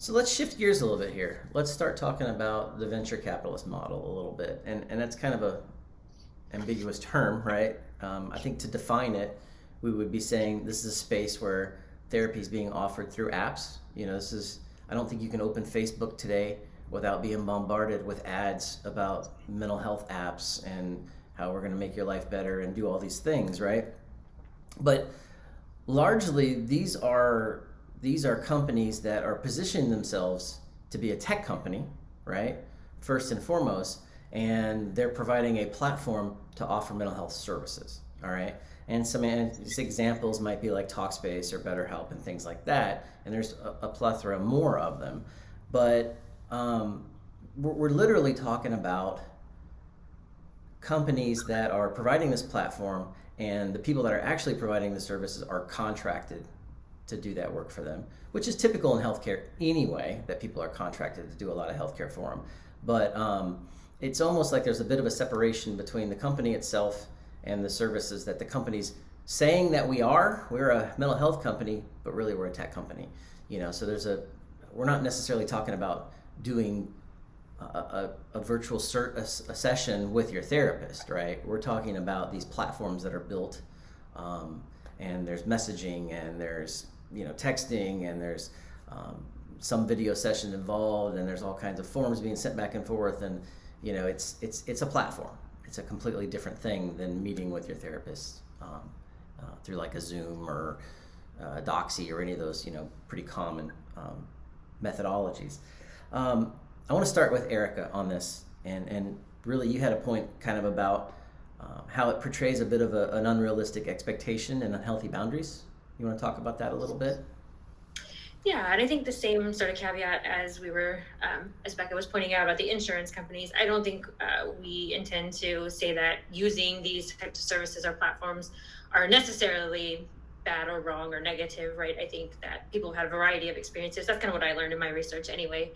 So let's shift gears a little bit here. Let's start talking about the venture capitalist model a little bit, and that's kind of a ambiguous term, right? I think to define it, we would be saying this is a space where therapy is being offered through apps. This is, I don't think you can open Facebook today without being bombarded with ads about mental health apps and how we're going to make your life better and do all these things, right? But largely, these are companies that are positioning themselves to be a tech company, right? First and foremost, and they're providing a platform to offer mental health services, all right? And some examples might be like Talkspace or BetterHelp and things like that, and there's a plethora more of them. But we're literally talking about companies that are providing this platform, and the people that are actually providing the services are contracted to do that work for them, which is typical in healthcare anyway, that people are contracted to do a lot of healthcare for them. But it's almost like there's a bit of a separation between the company itself and the services that the company's saying that we're a mental health company, but really we're a tech company. So we're not necessarily talking about doing a virtual a session with your therapist, right? We're talking about these platforms that are built, and there's messaging, and there's texting, and there's some video session involved, and there's all kinds of forms being sent back and forth, and it's a platform. It's a completely different thing than meeting with your therapist through like a Zoom or Doxy or any of those pretty common methodologies. I want to start with Erika on this, and really you had a point kind of about how it portrays a bit of an unrealistic expectation and unhealthy boundaries. You want to talk about that a little bit? Yeah, and I think the same sort of caveat as as Becca was pointing out about the insurance companies. I don't think we intend to say that using these types of services or platforms are necessarily bad or wrong or negative, right? I think that people have had a variety of experiences. That's kind of what I learned in my research anyway.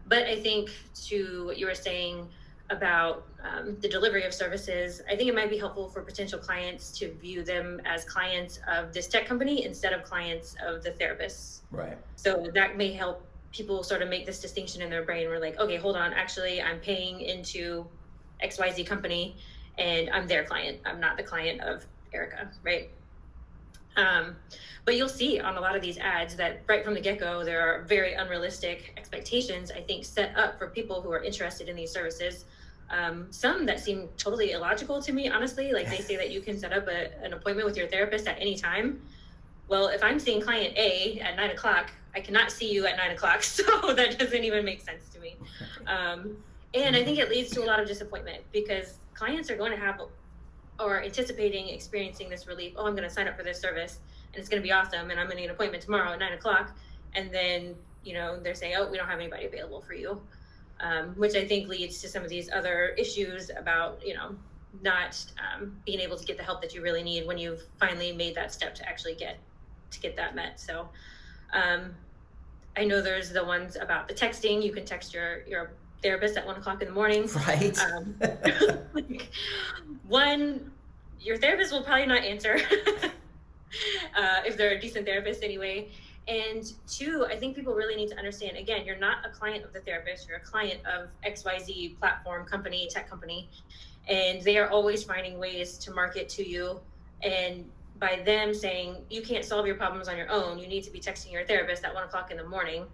But I think to what you were saying about the delivery of services, I think it might be helpful for potential clients to view them as clients of this tech company instead of clients of the therapists. Right. So that may help people sort of make this distinction in their brain. We're like, okay, hold on, actually, I'm paying into XYZ company and I'm their client. I'm not the client of Erika, right? But you'll see on a lot of these ads that right from the get-go, there are very unrealistic expectations, I think, set up for people who are interested in these services. Some that seem totally illogical to me, honestly. Like they say that you can set up an appointment with your therapist at any time. Well, if I'm seeing client A at 9 o'clock, I cannot see you at 9 o'clock. So that doesn't even make sense to me. And I think it leads to a lot of disappointment because clients are going to have or anticipating experiencing this relief. Oh, I'm going to sign up for this service and it's going to be awesome. And I'm going to get an appointment tomorrow at 9 o'clock. And then, they're saying, oh, we don't have anybody available for you. Which I think leads to some of these other issues about, not being able to get the help that you really need when you've finally made that step to actually get that met. So I know there's the ones about the texting. You can text your therapist at 1 o'clock in the morning. Right. One, your therapist will probably not answer if they're a decent therapist anyway. And two, I think people really need to understand, again, you're not a client of the therapist, you're a client of XYZ platform company, tech company, and they are always finding ways to market to you. And by them saying, you can't solve your problems on your own, you need to be texting your therapist at 1 o'clock in the morning,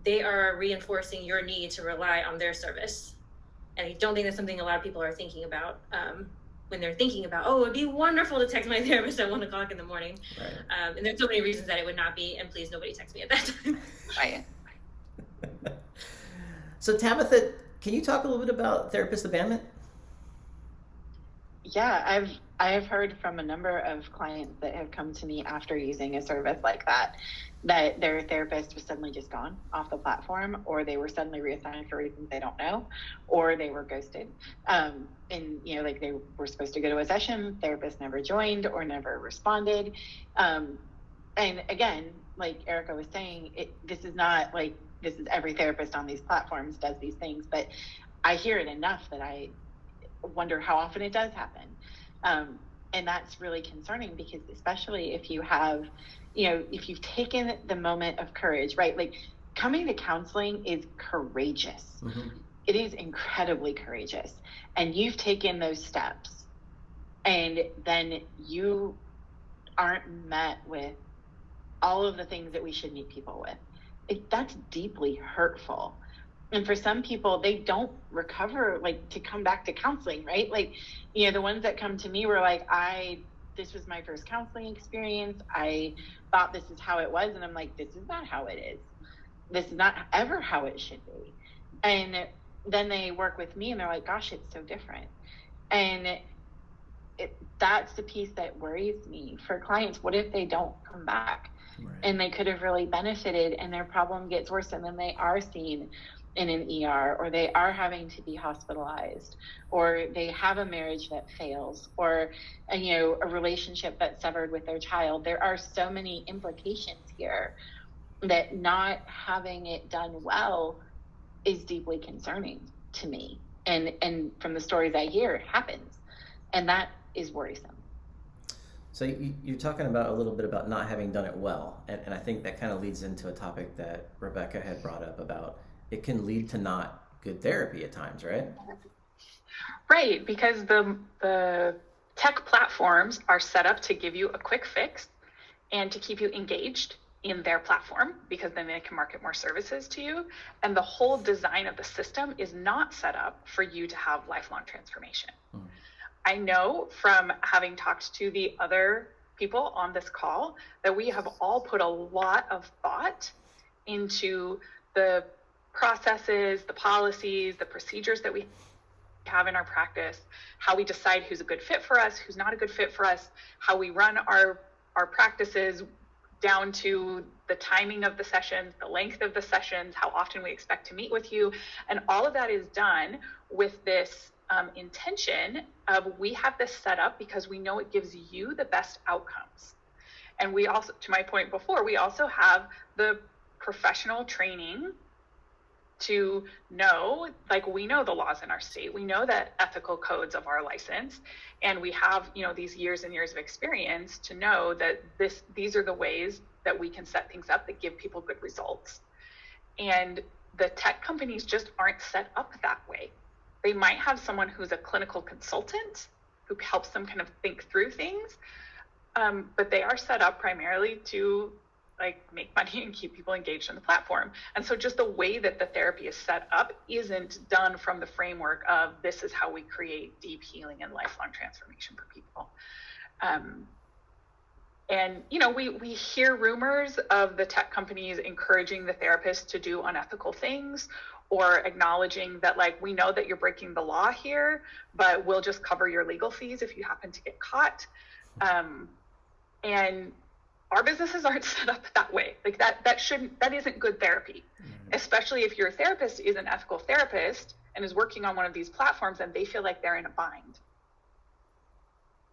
they are reinforcing your need to rely on their service. And I don't think that's something a lot of people are thinking about when they're thinking about, oh, it'd be wonderful to text my therapist at 1 o'clock in the morning. Right. And there's so many reasons that it would not be, and please nobody text me at that time. Right. So Tabitha, can you talk a little bit about therapist abandonment? Yeah, I've heard from a number of clients that have come to me after using a service like that their therapist was suddenly just gone off the platform, or they were suddenly reassigned for reasons they don't know, or they were ghosted. And like they were supposed to go to a session, therapist never joined or never responded. And again, like Erika was saying, this is not like this is every therapist on these platforms does these things, but I hear it enough that I wonder how often it does happen. And that's really concerning because especially if you have, if you've taken the moment of courage, right? Like coming to counseling is courageous. It is incredibly courageous. And you've taken those steps, and then you aren't met with all of the things that we should meet people with. That's deeply hurtful. And for some people, they don't recover, like, to come back to counseling, right? Like, you know, the ones that come to me were like, this was my first counseling experience. I thought this is how it was. And I'm like, this is not how it is. This is not ever how it should be. And then they work with me and they're like, gosh, it's so different. And that's the piece that worries me for clients. What if they don't come back? Right. And they could have really benefited, and their problem gets worse, and then they are seen in an ER, or they are having to be hospitalized, or they have a marriage that fails, or a relationship that's severed with their child. There are so many implications here that not having it done well is deeply concerning to me. And from the stories I hear, it happens, and that is worrisome. So you're talking about a little bit about not having done it well, and I think that kind of leads into a topic that Rebecca had brought up about it can lead to not good therapy at times, right? Right, because the tech platforms are set up to give you a quick fix and to keep you engaged in their platform, because then they can market more services to you. And the whole design of the system is not set up for you to have lifelong transformation. I know from having talked to the other people on this call that we have all put a lot of thought into the processes, the policies, the procedures that we have in our practice, how we decide who's a good fit for us, who's not a good fit for us, how we run our practices down to the timing of the sessions, the length of the sessions, how often we expect to meet with you. And all of that is done with this intention of, we have this set up because we know it gives you the best outcomes. And we also, to my point before, we also have the professional training to know, like, we know the laws in our state, we know that ethical codes of our license, and we have, these years and years of experience to know that these are the ways that we can set things up that give people good results. And the tech companies just aren't set up that way. They might have someone who's a clinical consultant who helps them kind of think through things, but they are set up primarily to make money and keep people engaged in the platform. And so just the way that the therapy is set up isn't done from the framework of, this is how we create deep healing and lifelong transformation for people. And we hear rumors of the tech companies encouraging the therapist to do unethical things, or acknowledging that, we know that you're breaking the law here, but we'll just cover your legal fees if you happen to get caught. And our businesses aren't set up that way. That isn't good therapy, especially if your therapist is an ethical therapist and is working on one of these platforms and they feel like they're in a bind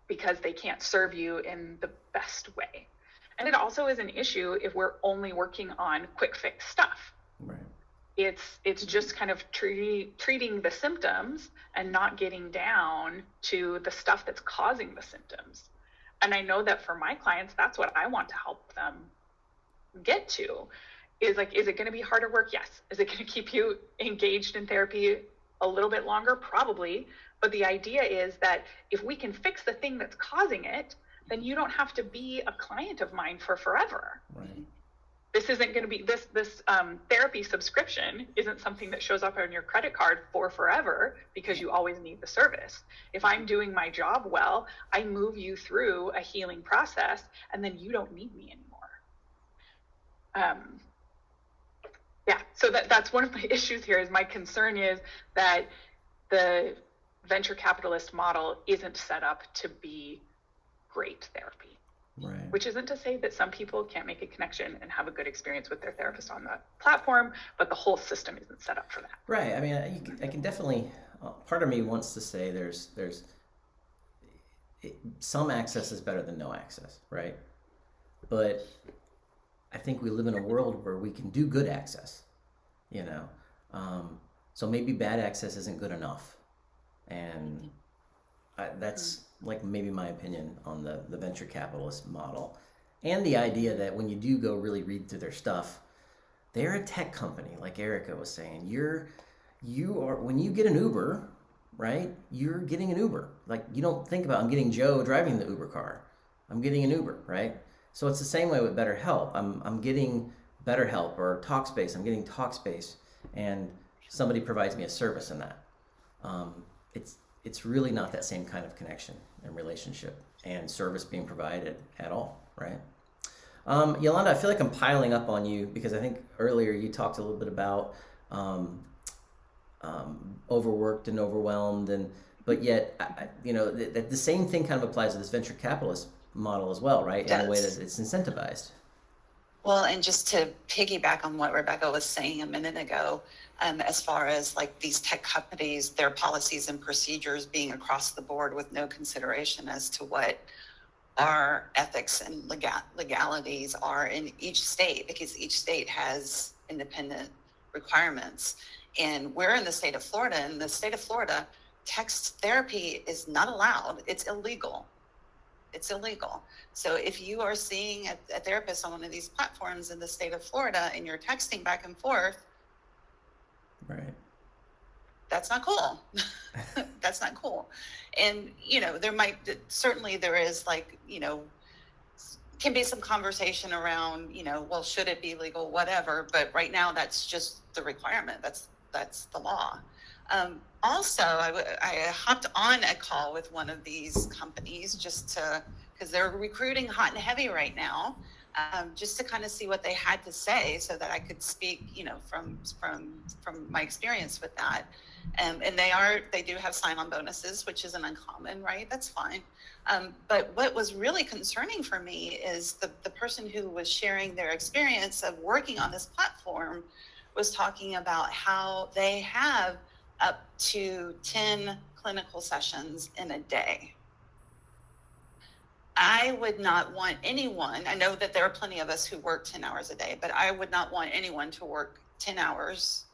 because they can't serve you in the best way. And it also is an issue if we're only working on quick fix stuff. Right. It's just kind of treating the symptoms and not getting down to the stuff that's causing the symptoms. And I know that for my clients, that's what I want to help them get to, is is it going to be harder work? Yes. Is it going to keep you engaged in therapy a little bit longer? Probably. But the idea is that if we can fix the thing that's causing it, then you don't have to be a client of mine for forever. Right. This isn't going to be, this therapy subscription isn't something that shows up on your credit card for forever because you always need the service. If I'm doing my job well, I move you through a healing process, and then you don't need me anymore. So that's one of my issues here. Is my concern is that the venture capitalist model isn't set up to be great therapy. Right. Which isn't to say that some people can't make a connection and have a good experience with their therapist on the platform, but the whole system isn't set up for that. Right. I mean, I can definitely, part of me wants to say some access is better than no access, right? But I think we live in a world where we can do good access, so maybe bad access isn't good enough. And that's maybe my opinion on the venture capitalist model, and the idea that when you do go really read through their stuff, they're a tech company, like Erika was saying. You are, when you get an Uber, right? You're getting an Uber. Like, you don't think about, I'm getting Joe driving the Uber car. I'm getting an Uber, right? So it's the same way with BetterHelp. I'm getting BetterHelp or Talkspace. I'm getting Talkspace, and somebody provides me a service in that. It's really not that same kind of connection and relationship and service being provided at all, right? Yolanda, I feel like I'm piling up on you because I think earlier you talked a little bit about overworked and overwhelmed, but yet, the same thing kind of applies to this venture capitalist model as well, right? In a way that it's incentivized. Well, and just to piggyback on what Rebecca was saying a minute ago, as far as like these tech companies, their policies and procedures being across the board with no consideration as to what our ethics and legalities are in each state, because each state has independent requirements. And we're in the state of Florida. In the state of Florida, text therapy is not allowed. It's illegal. It's illegal. So if you are seeing a therapist on one of these platforms in the state of Florida and you're texting back and forth, right, that's not cool. That's not cool. And, there is can be some conversation around, well, should it be legal, whatever. But right now, that's just the requirement. That's the law. Also, I hopped on a call with one of these companies because they're recruiting hot and heavy right now, just to kind of see what they had to say so that I could speak, from my experience with that. And they do have sign-on bonuses, which isn't uncommon, right? That's fine. But what was really concerning for me is the person who was sharing their experience of working on this platform was talking about how they have up to 10 clinical sessions in a day. I would not want anyone, I know that there are plenty of us who work 10 hours a day, but I would not want anyone to work 10 hours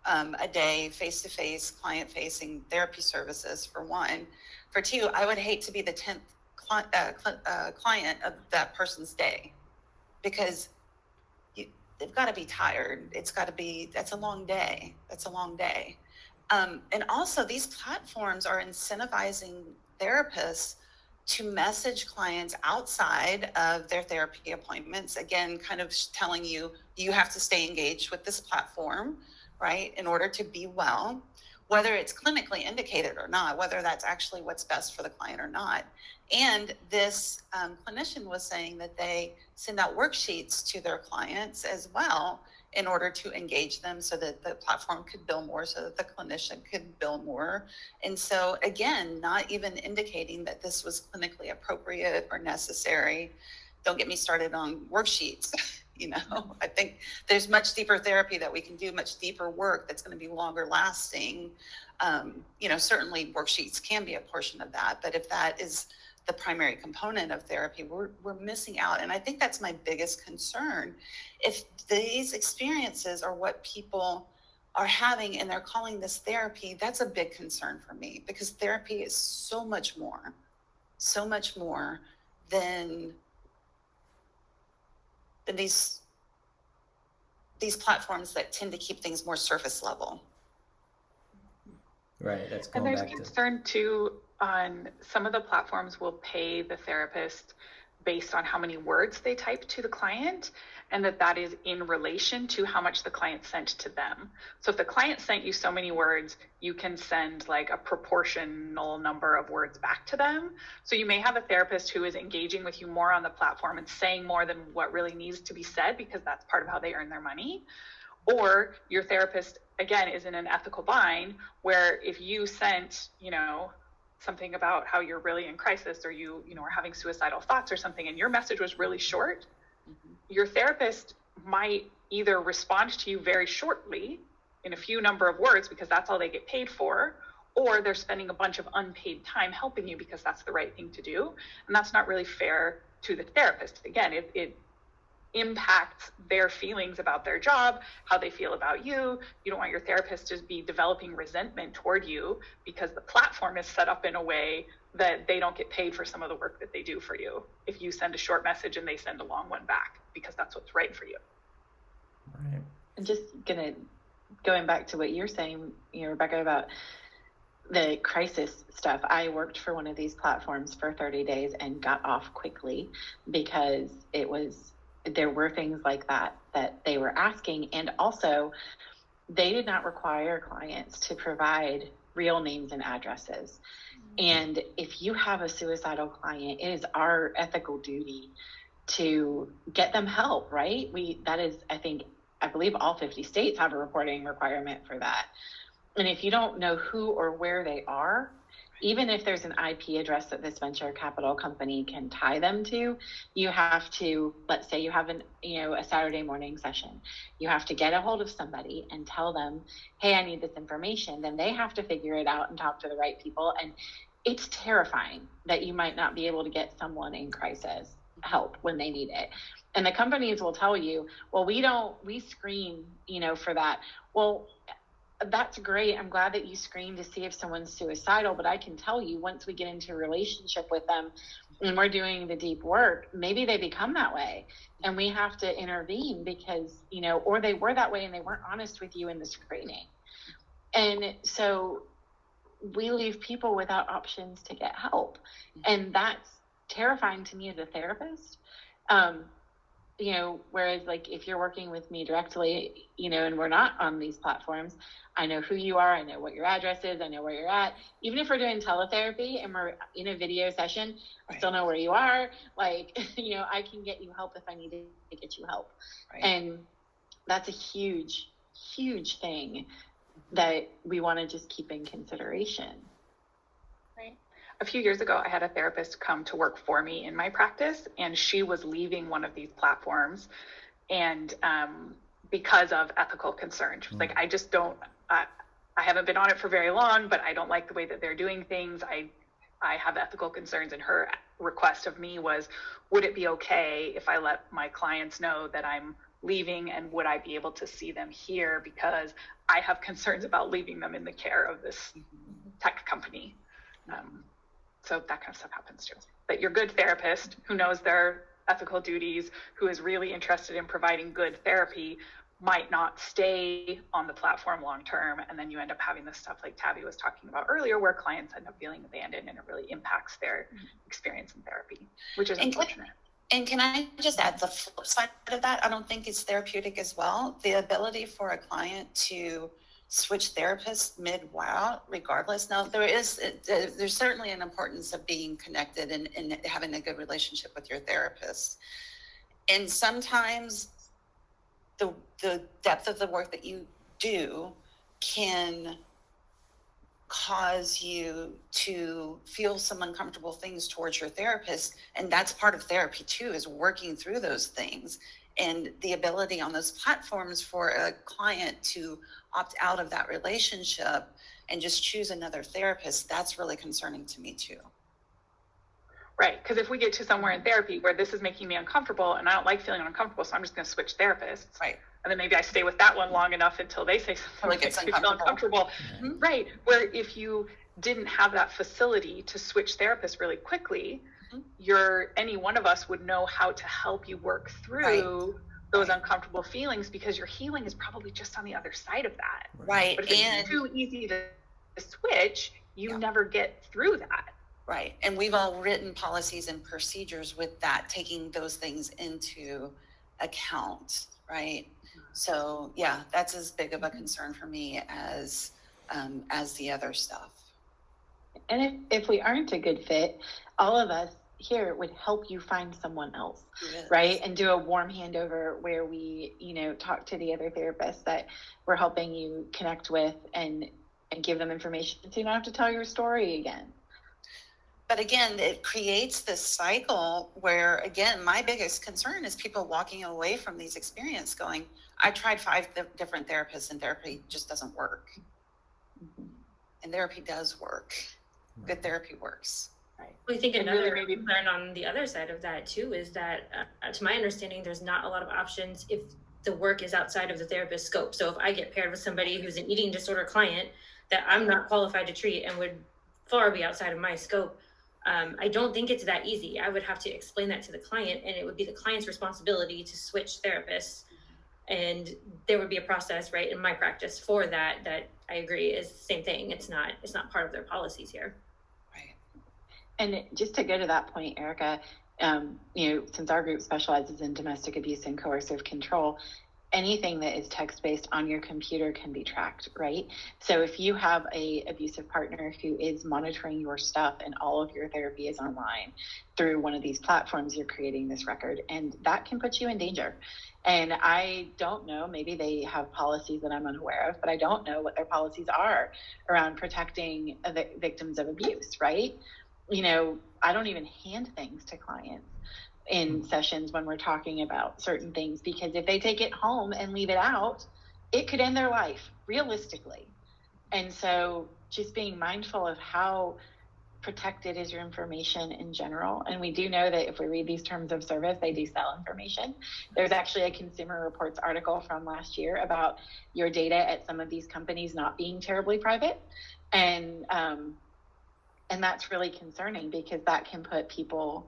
a day, face-to-face, client-facing therapy services, for one. For two, I would hate to be the 10th client of that person's day, because they've got to be tired. That's a long day. And also, these platforms are incentivizing therapists to message clients outside of their therapy appointments. Again, kind of telling you have to stay engaged with this platform, right, in order to be well, whether it's clinically indicated or not, whether that's actually what's best for the client or not. And this clinician was saying that they send out worksheets to their clients as well in order to engage them so that the platform could bill more, so that the clinician could bill more. And so, again, not even indicating that this was clinically appropriate or necessary. Don't get me started on worksheets. I think there's much deeper therapy that we can do, much deeper work that's going to be longer lasting. Certainly worksheets can be a portion of that, but if that is the primary component of therapy, we're missing out. And I think that's my biggest concern. If these experiences are what people are having and they're calling this therapy, that's a big concern for me, because therapy is so much more than these platforms that tend to keep things more surface level. Right. That's going and back there's concern too on some of the platforms will pay the therapist based on how many words they type to the client, and that is in relation to how much the client sent to them. So if the client sent you so many words, you can send like a proportional number of words back to them. So you may have a therapist who is engaging with you more on the platform and saying more than what really needs to be said, because that's part of how they earn their money. Or your therapist, again, is in an ethical bind where if you sent, something about how you're really in crisis, or you are having suicidal thoughts or something, and your message was really short, your therapist might either respond to you very shortly in a few number of words because that's all they get paid for, or they're spending a bunch of unpaid time helping you because that's the right thing to do. And that's not really fair to the therapist. Again, it impacts their feelings about their job, how they feel about you. You don't want your therapist to be developing resentment toward you because the platform is set up in a way that they don't get paid for some of the work that they do for you if you send a short message and they send a long one back, because that's what's right for you. Right. And just going back to what you're saying, Rebecca, about the crisis stuff. I worked for one of these platforms for 30 days and got off quickly because there were things like that they were asking. And also, they did not require clients to provide real names and addresses. And if you have a suicidal client, it is our ethical duty to get them help, right? I believe all 50 states have a reporting requirement for that. And if you don't know who or where they are, even if there's an IP address that this venture capital company can tie them to, you have to, let's say you have a Saturday morning session. You have to get a hold of somebody and tell them, hey, I need this information. Then they have to figure it out and talk to the right people. And it's terrifying that you might not be able to get someone in crisis help when they need it. And the companies will tell you, well, we screen, for that. Well, that's great. I'm glad that you screen to see if someone's suicidal, but I can tell you once we get into a relationship with them and we're doing the deep work, maybe they become that way and we have to intervene because, or they were that way and they weren't honest with you in the screening. And so we leave people without options to get help. And that's terrifying to me as a therapist. Whereas like if you're working with me directly, and we're not on these platforms, I know who you are, I know what your address is, I know where you're at. Even if we're doing teletherapy and we're in a video session, I still know where you are. Like, I can get you help if I need to get you help. Right. And that's a huge, huge thing that we want to just keep in consideration. Right. A few years ago, I had a therapist come to work for me in my practice, and she was leaving one of these platforms, and because of ethical concerns. She was like, I haven't been on it for very long, but I don't like the way that they're doing things. I have ethical concerns. And her request of me was, would it be okay if I let my clients know that I'm leaving, and would I be able to see them here because I have concerns about leaving them in the care of this tech company. So that kind of stuff happens too. But your good therapist who knows their ethical duties, who is really interested in providing good therapy, might not stay on the platform long term. And then you end up having this stuff like Tabby was talking about earlier, where clients end up feeling abandoned, and it really impacts their experience in therapy, which is unfortunate. And can I just add the flip side of that? I don't think it's therapeutic as well. The ability for a client to switch therapists mid-wow, regardless. Now, there's certainly an importance of being connected and having a good relationship with your therapist. And sometimes the depth of the work that you do can cause you to feel some uncomfortable things towards your therapist. And that's part of therapy too, is working through those things. And the ability on those platforms for a client to opt out of that relationship and just choose another therapist, that's really concerning to me too. Right, because if we get to somewhere in therapy where this is making me uncomfortable and I don't like feeling uncomfortable, so I'm just going to switch therapists. Right. And then maybe I stay with that one long enough until they say something that makes me feel uncomfortable. Mm-hmm. Right, where if you didn't have that facility to switch therapists really quickly, any one of us would know how to help you work through those uncomfortable feelings, because your healing is probably just on the other side of that. Right. But if it's too easy to switch, you never get through that. Right. And we've all written policies and procedures with that, taking those things into account. Right. So yeah, that's as big of a concern for me as the other stuff. And if we aren't a good fit, all of us here would help you find someone else, right? And do a warm handover where we, talk to the other therapists that we're helping you connect with and give them information so you don't have to tell your story again. But again, it creates this cycle where, again, my biggest concern is people walking away from these experiences going, I tried 5 different therapists and therapy just doesn't work. And therapy does work. Good therapy works. Right. Well, I think another concern on the other side of that too is that, to my understanding, there's not a lot of options if the work is outside of the therapist's scope. So if I get paired with somebody who's an eating disorder client that I'm not qualified to treat and would far be outside of my scope, I don't think it's that easy. I would have to explain that to the client, and it would be the client's responsibility to switch therapists. And there would be a process, right, in my practice for that I agree is the same thing. It's not part of their policies here. Right. And just to go to that point, Erika, since our group specializes in domestic abuse and coercive control, anything that is text-based on your computer can be tracked, right? So if you have a abusive partner who is monitoring your stuff and all of your therapy is online through one of these platforms, you're creating this record, and that can put you in danger. And I don't know, maybe they have policies that I'm unaware of, but I don't know what their policies are around protecting the victims of abuse, right? I don't even hand things to clients in sessions when we're talking about certain things, because if they take it home and leave it out, it could end their life realistically. And so just being mindful of how protected is your information in general. And we do know that if we read these terms of service, they do sell information. There's actually a Consumer Reports article from last year about your data at some of these companies not being terribly private. And that's really concerning, because that can put people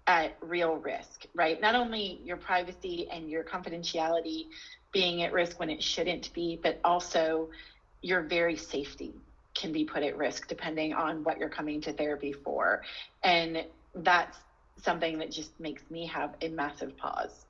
at real risk, right? Not only your privacy and your confidentiality being at risk when it shouldn't be, but also your very safety can be put at risk depending on what you're coming to therapy for. And that's something that just makes me have a massive pause.